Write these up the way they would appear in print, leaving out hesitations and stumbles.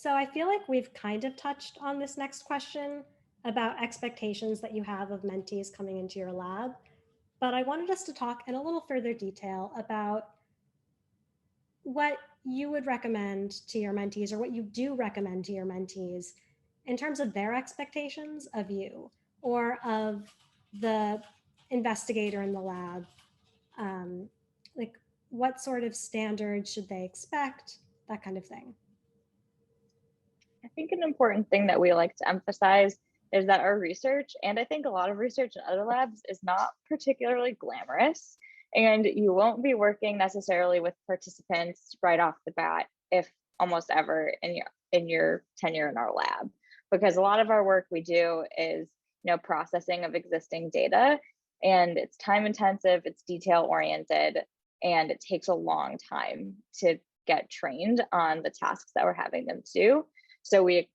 So I feel like we've kind of touched on this next question about expectations that you have of mentees coming into your lab, but I wanted us to talk in a little further detail about what you would recommend to your mentees or what you do recommend to your mentees in terms of their expectations of you or of the investigator in the lab. Um, like what sort of standards should they expect, that kind of thing. I think an important thing that we like to emphasize is that our research, and I think a lot of research in other labs, is not particularly glamorous. And you won't be working necessarily with participants right off the bat, if almost ever in your tenure in our lab, because a lot of our work we do is processing of existing data, and it's time intensive, it's detail oriented, and it takes a long time to get trained on the tasks that we're having them do. So we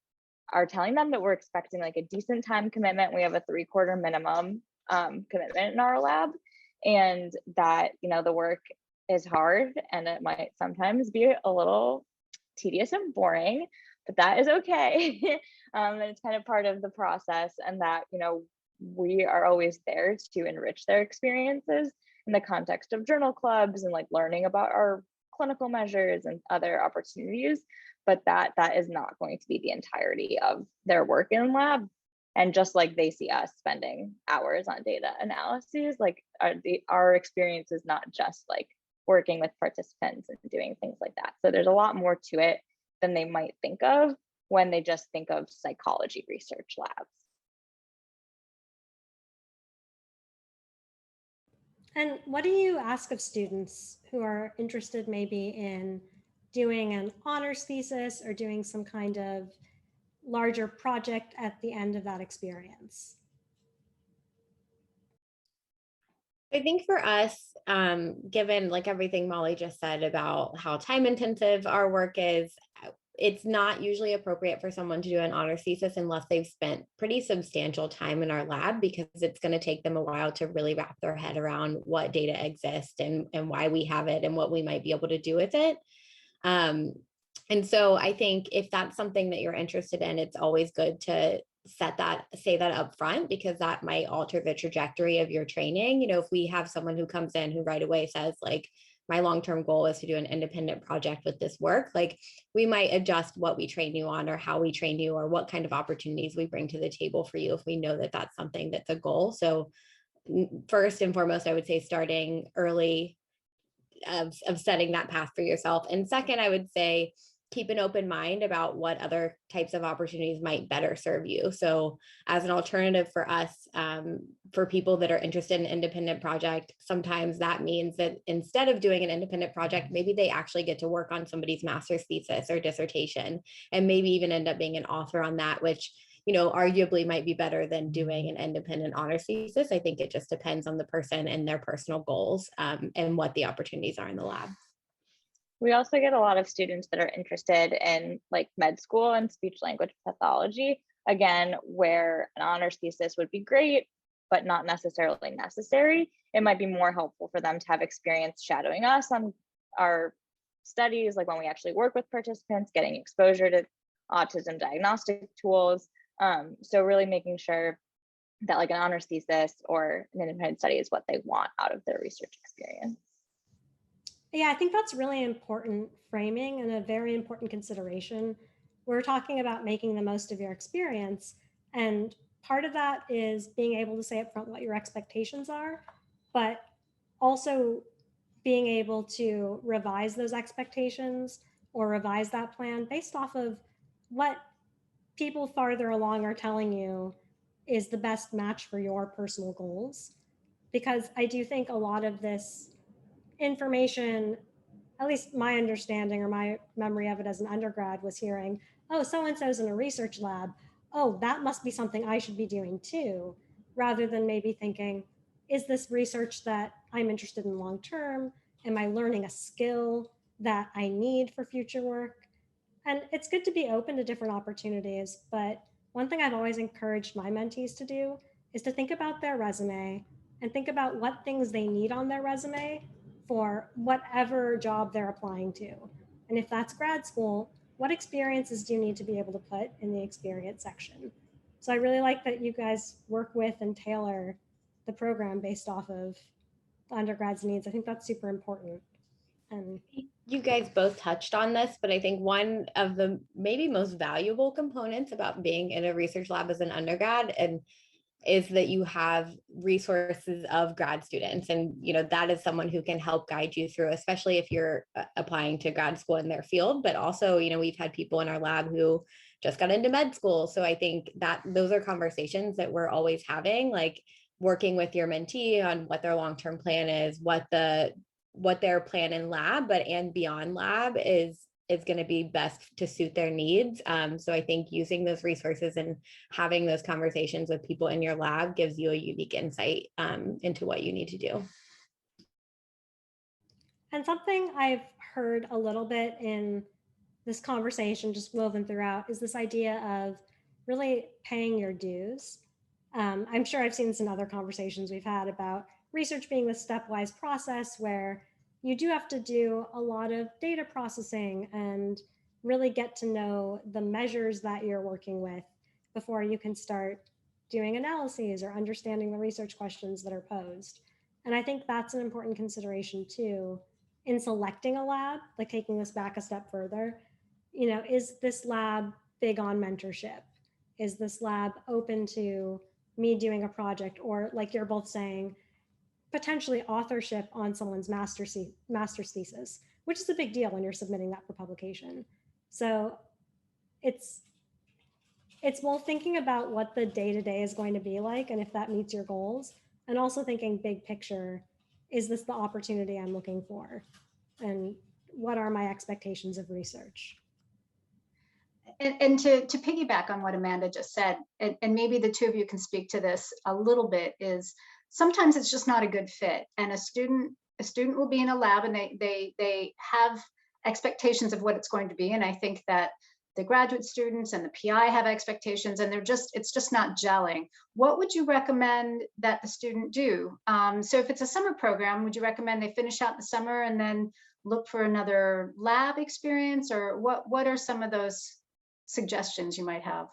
are telling them that we're expecting like a decent time commitment. We have a 3/4 minimum commitment in our lab, and that the work is hard and it might sometimes be a little tedious and boring, but that is okay. And it's kind of part of the process, and that we are always there to enrich their experiences in the context of journal clubs and like learning about our clinical measures and other opportunities, but that is not going to be the entirety of their work in lab. And just like they see us spending hours on data analyses, like our experience is not just like working with participants and doing things like that. So there's a lot more to it than they might think of when they just think of psychology research labs. And what do you ask of students who are interested maybe in doing an honors thesis or doing some kind of larger project at the end of that experience? I think for us, given like everything Molly just said about how time intensive our work is, it's not usually appropriate for someone to do an honors thesis unless they've spent pretty substantial time in our lab, because it's going to take them a while to really wrap their head around what data exists and why we have it and what we might be able to do with it. And so I think if that's something that you're interested in, it's always good to say that up front, because that might alter the trajectory of your training. If we have someone who comes in who right away says like, my long-term goal is to do an independent project with this work, like we might adjust what we train you on or how we train you or what kind of opportunities we bring to the table for you if we know that that's something that's a goal. So first and foremost, I would say starting early of setting that path for yourself. And second, I would say keep an open mind about what other types of opportunities might better serve you. So as an alternative for us, for people that are interested in independent project, sometimes that means that instead of doing an independent project, maybe they actually get to work on somebody's master's thesis or dissertation, and maybe even end up being an author on that, which arguably might be better than doing an independent honors thesis. I think it just depends on the person and their personal goals, and what the opportunities are in the lab. We also get a lot of students that are interested in like med school and speech language pathology, again, where an honors thesis would be great, but not necessarily necessary. It might be more helpful for them to have experience shadowing us on our studies, like when we actually work with participants, getting exposure to autism diagnostic tools. So really making sure that like an honors thesis or an independent study is what they want out of their research experience. Yeah, I think that's really important framing and a very important consideration. We're talking about making the most of your experience. And part of that is being able to say upfront what your expectations are, but also being able to revise those expectations or revise that plan based off of what people farther along are telling you is the best match for your personal goals. Because I do think a lot of this information, at least my understanding or my memory of it as an undergrad, was hearing, oh, so-and-so's in a research lab. Oh, that must be something I should be doing too, rather than maybe thinking, is this research that I'm interested in long-term? Am I learning a skill that I need for future work? And it's good to be open to different opportunities. But one thing I've always encouraged my mentees to do is to think about their resume and think about what things they need on their resume for whatever job they're applying to. And if that's grad school, what experiences do you need to be able to put in the experience section? So I really like that you guys work with and tailor the program based off of the undergrad's needs. I think that's super important. And you guys both touched on this, but I think one of the maybe most valuable components about being in a research lab as an undergrad and is that you have resources of grad students, and that is someone who can help guide you through, especially if you're applying to grad school in their field. But also, we've had people in our lab who just got into med school, so I think that those are conversations that we're always having, like working with your mentee on what their long-term plan is, what their plan in lab but and beyond lab is going to be best to suit their needs. So I think using those resources and having those conversations with people in your lab gives you a unique insight into what you need to do. And something I've heard a little bit in this conversation, just woven throughout, is this idea of really paying your dues. I'm sure I've seen this in other conversations we've had about research being this stepwise process where you do have to do a lot of data processing and really get to know the measures that you're working with before you can start doing analyses or understanding the research questions that are posed. And I think that's an important consideration too in selecting a lab, like taking this back a step further. Is this lab big on mentorship? Is this lab open to me doing a project, or like you're both saying, potentially authorship on someone's master's thesis, which is a big deal when you're submitting that for publication. So it's both thinking about what the day-to-day is going to be like and if that meets your goals, and also thinking big picture, is this the opportunity I'm looking for? And what are my expectations of research? And to piggyback on what Amanda just said, and maybe the two of you can speak to this a little bit, is sometimes it's just not a good fit. And a student will be in a lab and they have expectations of what it's going to be. And I think that the graduate students and the PI have expectations, and it's just not gelling. What would you recommend that the student do? So if it's a summer program, would you recommend they finish out the summer and then look for another lab experience? Or what are some of those suggestions you might have?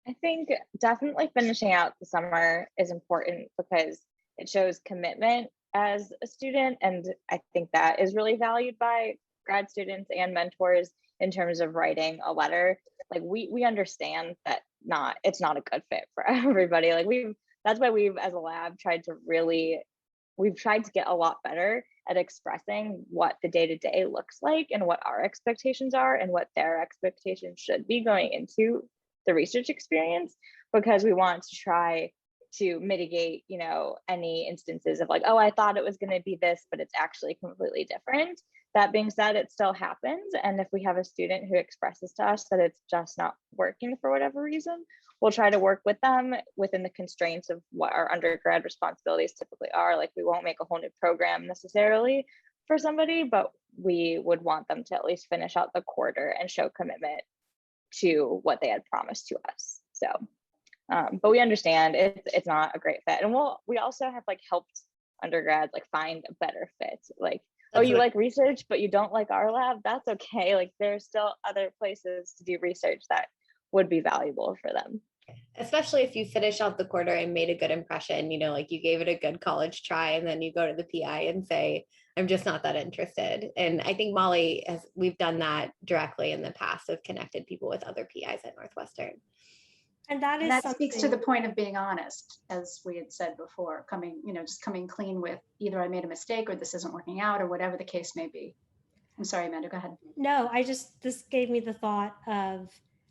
I think definitely finishing out the summer is important because it shows commitment as a student. And I think that is really valued by grad students and mentors in terms of writing a letter. Like we understand that it's not a good fit for everybody. Like that's why we've as a lab tried to get a lot better at expressing what the day-to-day looks like and what our expectations are and what their expectations should be going into the research experience, because we want to try to mitigate, any instances of like, oh, I thought it was going to be this, but it's actually completely different. That being said, it still happens. And if we have a student who expresses to us that it's just not working for whatever reason, we'll try to work with them within the constraints of what our undergrad responsibilities typically are. Like we won't make a whole new program necessarily for somebody, but we would want them to at least finish out the quarter and show commitment to what they had promised to us. So, but we understand it's not a great fit. And we also have like helped undergrads like find a better fit. Like, oh, you like research, but you don't like our lab? That's okay. Like there's still other places to do research that would be valuable for them. Especially if you finish out the quarter and made a good impression, like you gave it a good college try, and then you go to the PI and say, I'm just not that interested. And I think Molly, we've done that directly in the past, have connected people with other PIs at Northwestern. And that speaks to the point of being honest, as we had said before, just coming clean with either I made a mistake or this isn't working out or whatever the case may be. I'm sorry, Amanda, go ahead. No, this gave me the thought of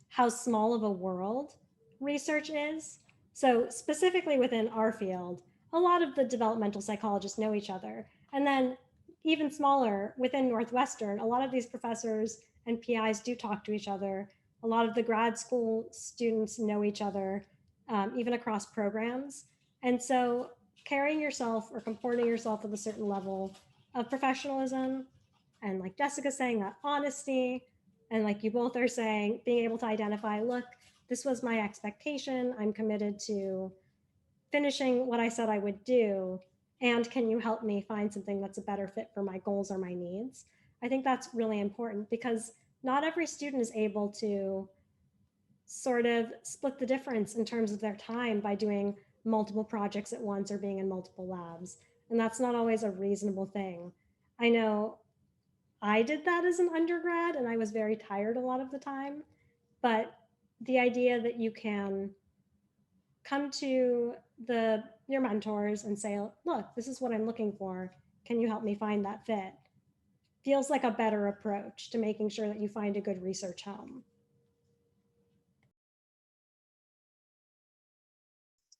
how small of a world research is. So specifically within our field, a lot of the developmental psychologists know each other. And then even smaller within Northwestern, a lot of these professors and PIs do talk to each other. A lot of the grad school students know each other, even across programs. And so carrying yourself or comporting yourself with a certain level of professionalism, and like Jessica saying, that honesty, and like you both are saying, being able to identify, look, this was my expectation. I'm committed to finishing what I said I would do. And can you help me find something that's a better fit for my goals or my needs? I think that's really important because not every student is able to sort of split the difference in terms of their time by doing multiple projects at once or being in multiple labs. And that's not always a reasonable thing. I know I did that as an undergrad and I was very tired a lot of the time, but the idea that you can come to your mentors and say, look, this is what I'm looking for. Can you help me find that fit? Feels like a better approach to making sure that you find a good research home.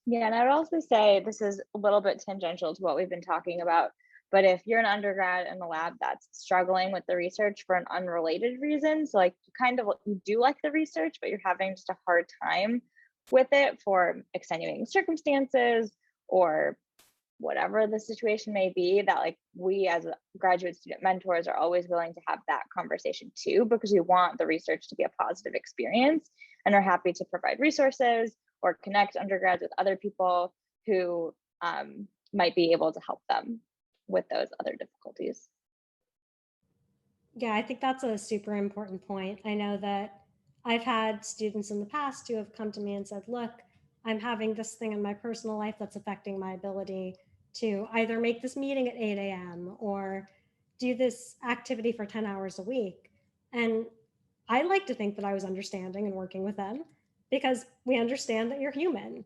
Yeah, and I would also say this is a little bit tangential to what we've been talking about, but if you're an undergrad in the lab that's struggling with the research for an unrelated reason, so like you do like the research, but you're having just a hard time with it for extenuating circumstances or whatever the situation may be, that like we as graduate student mentors are always willing to have that conversation too, because we want the research to be a positive experience and are happy to provide resources or connect undergrads with other people who might be able to help them with those other difficulties. Yeah, I think that's a super important point. I know that I've had students in the past who have come to me and said, look, I'm having this thing in my personal life that's affecting my ability to either make this meeting at 8 a.m. or do this activity for 10 hours a week. And I like to think that I was understanding and working with them because we understand that you're human.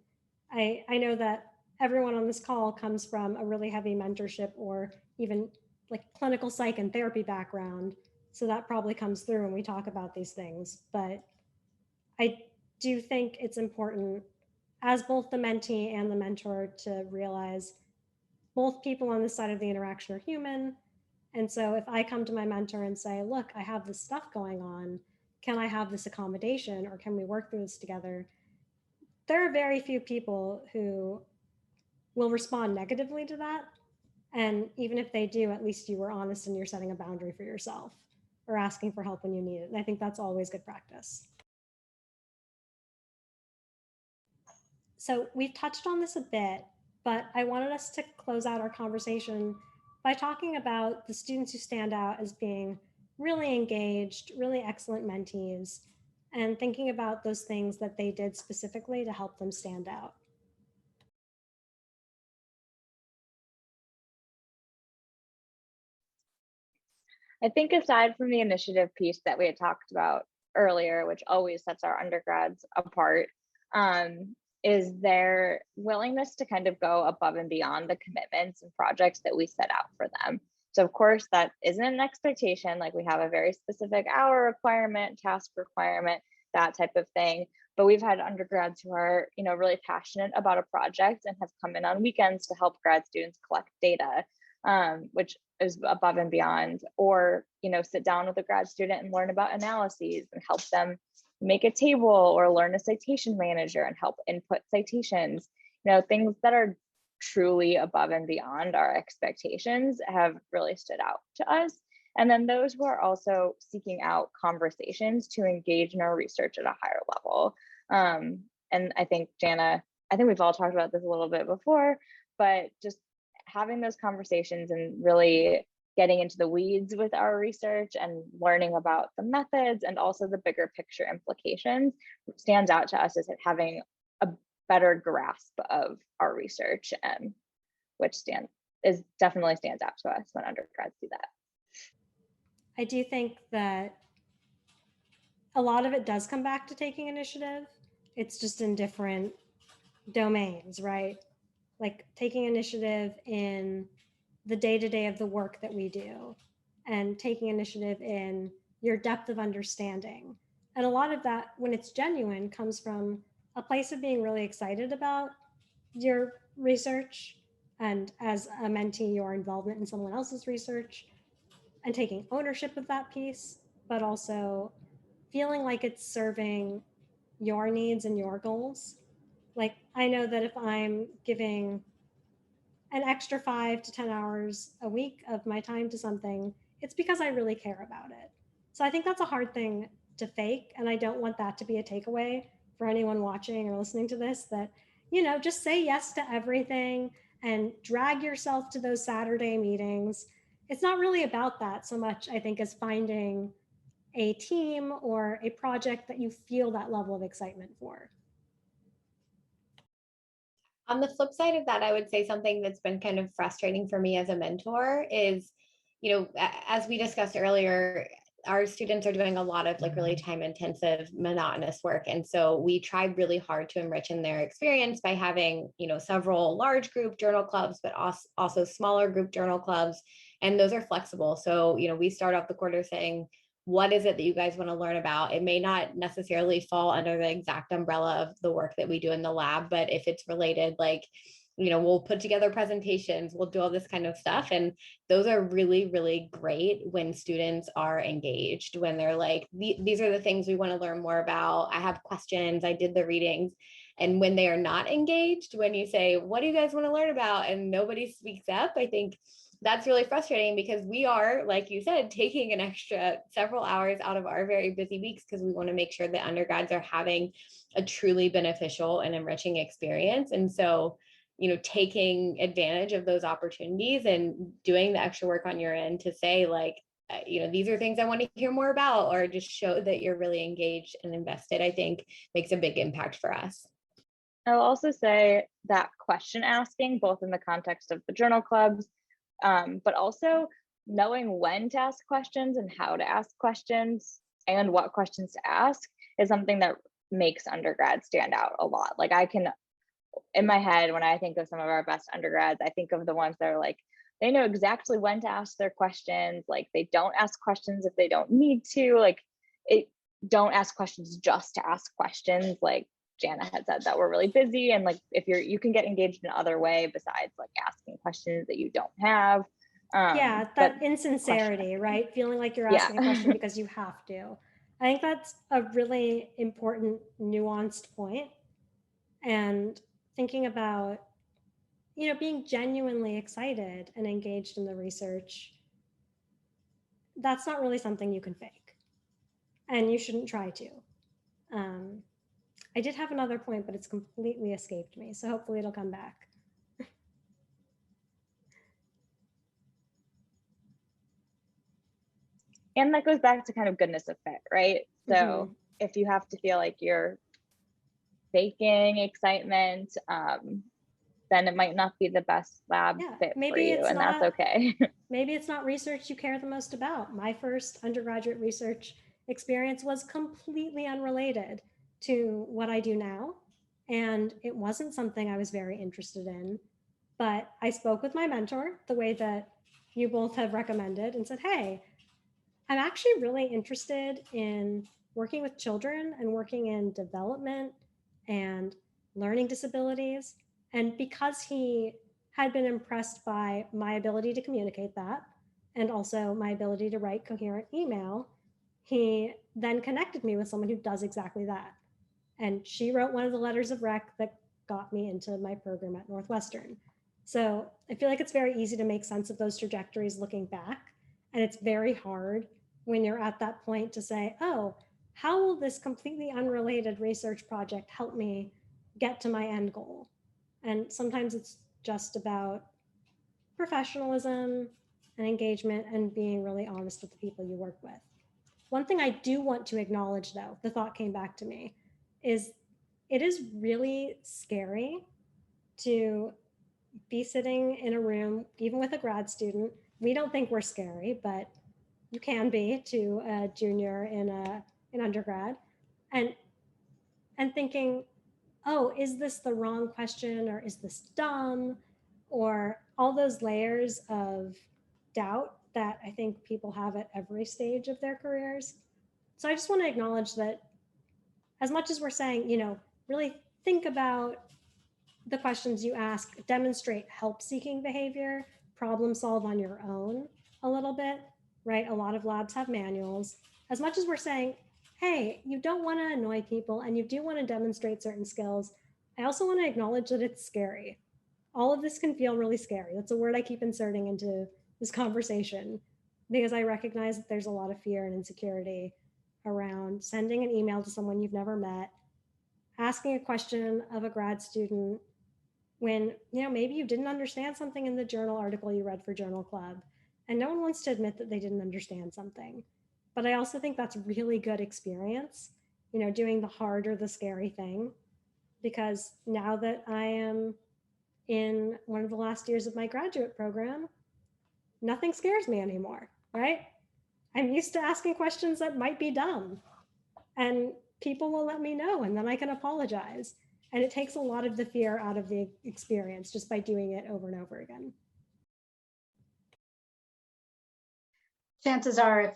I know that everyone on this call comes from a really heavy mentorship or even like clinical psych and therapy background. So that probably comes through when we talk about these things. But I do think it's important as both the mentee and the mentor to realize both people on this side of the interaction are human. And so if I come to my mentor and say, look, I have this stuff going on, can I have this accommodation or can we work through this together? There are very few people who will respond negatively to that. And even if they do, at least you were honest and you're setting a boundary for yourself or asking for help when you need it. And I think that's always good practice. So we've touched on this a bit, but I wanted us to close out our conversation by talking about the students who stand out as being really engaged, really excellent mentees, and thinking about those things that they did specifically to help them stand out. I think aside from the initiative piece that we had talked about earlier, which always sets our undergrads apart, is their willingness to kind of go above and beyond the commitments and projects that we set out for them. So of course, that isn't an expectation, like we have a very specific hour requirement, task requirement, that type of thing. But we've had undergrads who are, really passionate about a project and have come in on weekends to help grad students collect data, which is above and beyond, or, sit down with a grad student and learn about analyses and help them make a table or learn a citation manager and help input citations. Things that are truly above and beyond our expectations have really stood out to us. And then those who are also seeking out conversations to engage in our research at a higher level. And I think, Janna, we've all talked about this a little bit before, but just having those conversations and really getting into the weeds with our research and learning about the methods and also the bigger picture implications stands out to us as having a better grasp of our research, which definitely stands out to us when undergrads do that. I do think that a lot of it does come back to taking initiative. It's just in different domains, right? Like taking initiative in the day-to-day of the work that we do and taking initiative in your depth of understanding. And a lot of that, when it's genuine, comes from a place of being really excited about your research and as a mentee, your involvement in someone else's research and taking ownership of that piece, but also feeling like it's serving your needs and your goals. Like I know that if I'm giving an extra 5 to 10 hours a week of my time to something, it's because I really care about it. So I think that's a hard thing to fake. And I don't want that to be a takeaway for anyone watching or listening to this that, just say yes to everything and drag yourself to those Saturday meetings it's not really about that so much, I think, as finding a team or a project that you feel that level of excitement for. On the flip side of that, I would say something that's been kind of frustrating for me as a mentor is, as we discussed earlier, our students are doing a lot of like really time intensive, monotonous work. And so we try really hard to enrich in their experience by having, several large group journal clubs, but also smaller group journal clubs. And those are flexible. So, we start off the quarter saying, what is it that you guys want to learn about? It may not necessarily fall under the exact umbrella of the work that we do in the lab, but if it's related, like, we'll put together presentations, we'll do all this kind of stuff. And those are really, really great when students are engaged, when they're like, these are the things we want to learn more about. I have questions, I did the readings. And when they are not engaged, when you say, what do you guys want to learn about? And nobody speaks up, I think that's really frustrating, because we are, like you said, taking an extra several hours out of our very busy weeks because we want to make sure that undergrads are having a truly beneficial and enriching experience. And so, taking advantage of those opportunities and doing the extra work on your end to say, like, these are things I want to hear more about, or just show that you're really engaged and invested, I think makes a big impact for us. I'll also say that question asking, both in the context of the journal clubs, but also knowing when to ask questions and how to ask questions and what questions to ask is something that makes undergrads stand out a lot. Like, I can, in my head, when I think of some of our best undergrads, I think of the ones that are like, they know exactly when to ask their questions. Like, they don't ask questions if they don't need to. Like, don't ask questions just to ask questions. Like Janna had said, that we're really busy, and like, if you can get engaged in other way besides like asking questions that you don't have. Yeah, that insincerity, right? Feeling like you're asking a question because you have to. I think that's a really important nuanced point. And thinking about, being genuinely excited and engaged in the research, that's not really something you can fake. And you shouldn't try to. I did have another point, but it's completely escaped me. So hopefully it'll come back. And that goes back to kind of goodness of fit, right? So if you have to feel like you're faking excitement, then it might not be the best lab fit for you, and that's okay. Maybe it's not research you care the most about. My first undergraduate research experience was completely unrelated to what I do now, and it wasn't something I was very interested in. But I spoke with my mentor the way that you both have recommended and said, hey, I'm actually really interested in working with children and working in development and learning disabilities. And because he had been impressed by my ability to communicate that and also my ability to write coherent email, he then connected me with someone who does exactly that. And she wrote one of the letters of rec that got me into my program at Northwestern. So I feel like it's very easy to make sense of those trajectories looking back. And it's very hard when you're at that point to say, oh, how will this completely unrelated research project help me get to my end goal? And sometimes it's just about professionalism and engagement and being really honest with the people you work with. One thing I do want to acknowledge, though, the thought came back to me, is it is really scary to be sitting in a room, even with a grad student. We don't think we're scary, but you can be to a junior in an undergrad, and thinking, oh, is this the wrong question, or is this dumb, or all those layers of doubt that I think people have at every stage of their careers. So I just want to acknowledge that as much as we're saying, really think about the questions you ask, demonstrate help-seeking behavior, problem solve on your own a little bit, right? A lot of labs have manuals. As much as we're saying, hey, you don't want to annoy people and you do want to demonstrate certain skills, I also want to acknowledge that it's scary. All of this can feel really scary. That's a word I keep inserting into this conversation because I recognize that there's a lot of fear and insecurity around sending an email to someone you've never met, asking a question of a grad student when maybe you didn't understand something in the journal article you read for journal club, And no one wants to admit that they didn't understand something. But I also think that's really good experience, doing the hard or the scary thing. Because now that I am in one of the last years of my graduate program, nothing scares me anymore, right? I'm used to asking questions that might be dumb, and people will let me know, and then I can apologize. And it takes a lot of the fear out of the experience just by doing it over and over again. Chances are, if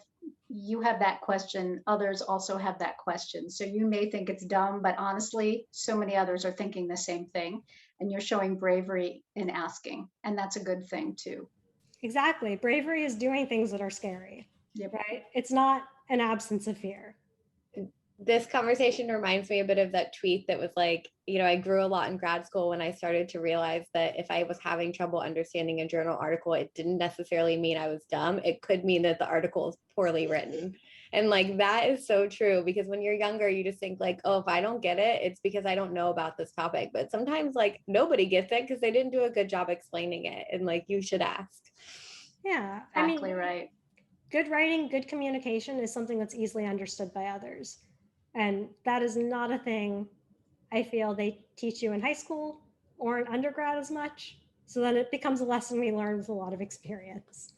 you have that question, others also have that question. So you may think it's dumb, but honestly, so many others are thinking the same thing, and you're showing bravery in asking, and that's a good thing too. Exactly. Bravery is doing things that are scary, Yep. right? It's not an absence of fear. This conversation reminds me a bit of that tweet that was like, I grew a lot in grad school when I started to realize that if I was having trouble understanding a journal article, it didn't necessarily mean I was dumb. It could mean that the article is poorly written. And like, that is so true, because when you're younger, you just think like, oh, if I don't get it, it's because I don't know about this topic. But sometimes like nobody gets it because they didn't do a good job explaining it. And like, you should ask. Yeah. Exactly right. Good writing, good communication is something that's easily understood by others. And that is not a thing I feel they teach you in high school or in undergrad as much. So then it becomes a lesson we learn with a lot of experience.